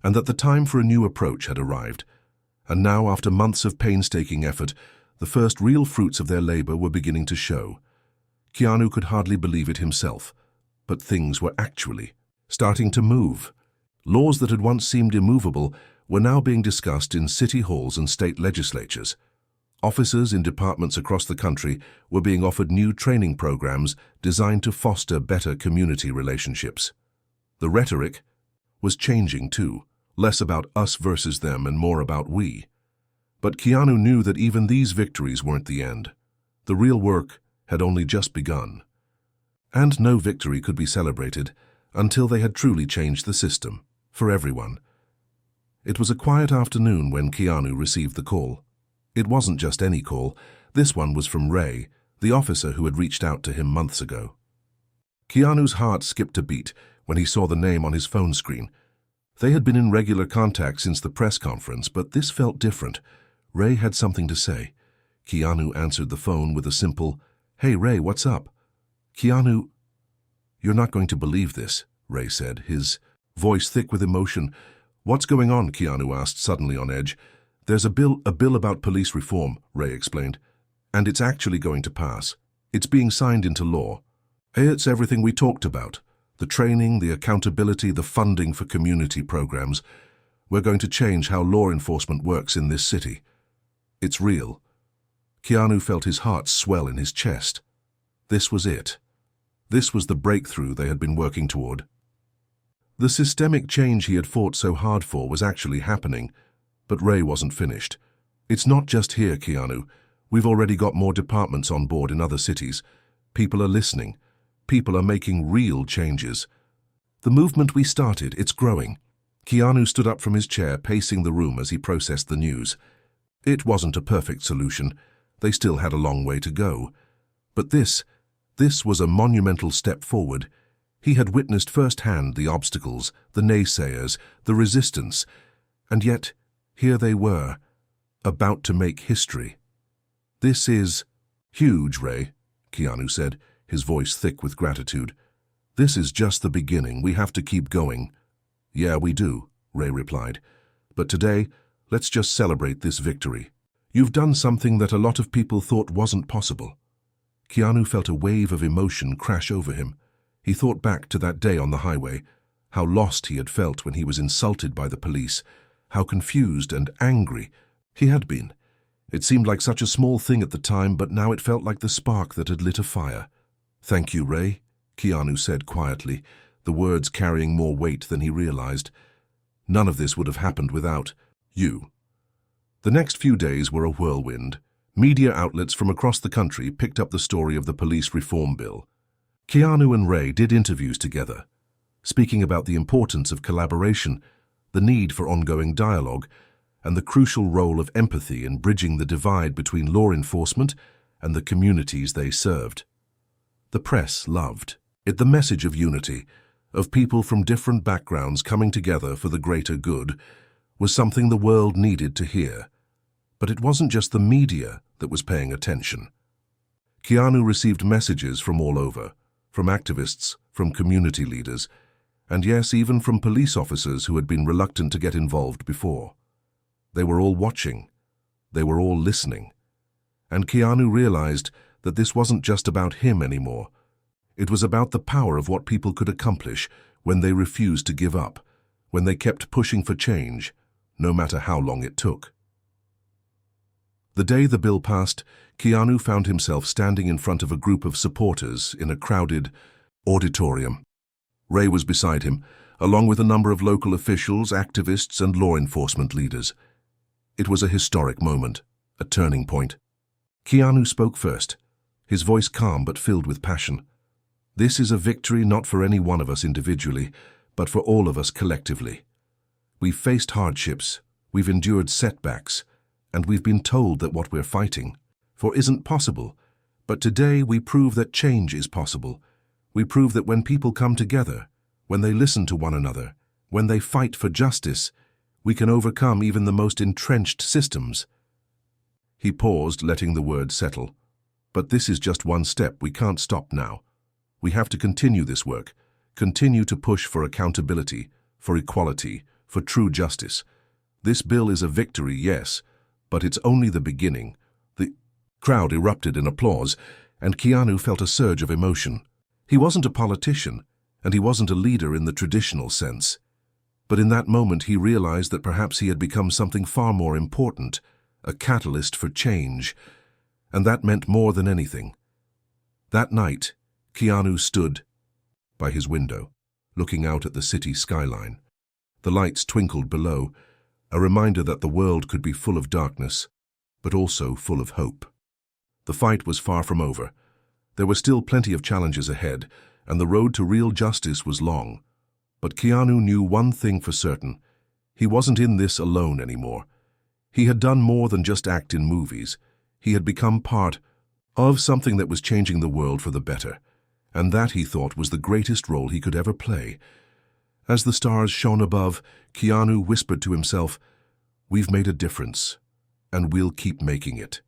and that the time for a new approach had arrived. And now, after months of painstaking effort, the first real fruits of their labor were beginning to show. Keanu could hardly believe it himself, but things were actually starting to move. Laws that had once seemed immovable were now being discussed in city halls and state legislatures. Officers in departments across the country were being offered new training programs designed to foster better community relationships. The rhetoric was changing too, less about us versus them and more about we. But Keanu knew that even these victories weren't the end. The real work had only just begun. And no victory could be celebrated until they had truly changed the system, for everyone. It was a quiet afternoon when Keanu received the call. It wasn't just any call. This one was from Ray, the officer who had reached out to him months ago. Keanu's heart skipped a beat when he saw the name on his phone screen. They had been in regular contact since the press conference, but this felt different. Ray had something to say. Keanu answered the phone with a simple, "Hey Ray, what's up?" "Keanu, you're not going to believe this," Ray said, his voice thick with emotion. "What's going on?" Keanu asked, suddenly on edge. "There's a bill about police reform," Ray explained, "and it's actually going to pass. It's being signed into law. It's everything we talked about. The training, the accountability, the funding for community programs. We're going to change how law enforcement works in this city. It's real." Keanu felt his heart swell in his chest. This was it. This was the breakthrough they had been working toward. The systemic change he had fought so hard for was actually happening, but Ray wasn't finished. "It's not just here, Keanu. We've already got more departments on board in other cities. People are listening. People are making real changes. The movement we started, it's growing." Keanu stood up from his chair, pacing the room as he processed the news. It wasn't a perfect solution. They still had a long way to go. But this was a monumental step forward. He had witnessed firsthand the obstacles, the naysayers, the resistance, and yet here they were, about to make history. "This is huge, Ray," Keanu said, his voice thick with gratitude. "This is just the beginning. We have to keep going." "Yeah, we do," Ray replied. "But today, let's just celebrate this victory. You've done something that a lot of people thought wasn't possible." Keanu felt a wave of emotion crash over him. He thought back to that day on the highway, how lost he had felt when he was insulted by the police, how confused and angry he had been. It seemed like such a small thing at the time, but now it felt like the spark that had lit a fire. "Thank you, Ray," Keanu said quietly, the words carrying more weight than he realized. "None of this would have happened without you." The next few days were a whirlwind. Media outlets from across the country picked up the story of the police reform bill. Keanu and Ray did interviews together, speaking about the importance of collaboration, the need for ongoing dialogue, and the crucial role of empathy in bridging the divide between law enforcement and the communities they served. The press loved it, the message of unity, of people from different backgrounds coming together for the greater good, was something the world needed to hear. But it wasn't just the media that was paying attention. Keanu received messages from all over, from activists, from community leaders, and yes, even from police officers who had been reluctant to get involved before. They were all watching. They were all listening. And Keanu realized that this wasn't just about him anymore. It was about the power of what people could accomplish when they refused to give up, when they kept pushing for change, no matter how long it took. The day the bill passed, Keanu found himself standing in front of a group of supporters in a crowded auditorium. Ray was beside him, along with a number of local officials, activists, and law enforcement leaders. It was a historic moment, a turning point. Keanu spoke first, his voice calm but filled with passion. "This is a victory not for any one of us individually, but for all of us collectively. We've faced hardships, we've endured setbacks, and we've been told that what we're fighting for isn't possible. But today we prove that change is possible. We prove that when people come together, when they listen to one another, when they fight for justice, we can overcome even the most entrenched systems." He paused, letting the words settle. "But this is just one step. We can't stop now. We have to continue this work, continue to push for accountability, for equality, for true justice. This bill is a victory, yes, but it's only the beginning. The crowd erupted in applause, and Keanu felt a surge of emotion. He wasn't a politician, and he wasn't a leader in the traditional sense. But in that moment he realized that perhaps he had become something far more important, a catalyst for change, and that meant more than anything. That night, Keanu stood by his window, looking out at the city skyline. The lights twinkled below, a reminder that the world could be full of darkness, but also full of hope. The fight was far from over. There were still plenty of challenges ahead, and the road to real justice was long. But Keanu knew one thing for certain. He wasn't in this alone anymore. He had done more than just act in movies. He had become part of something that was changing the world for the better, and that, he thought, was the greatest role he could ever play. As the stars shone above, Keanu whispered to himself, "We've made a difference, and we'll keep making it."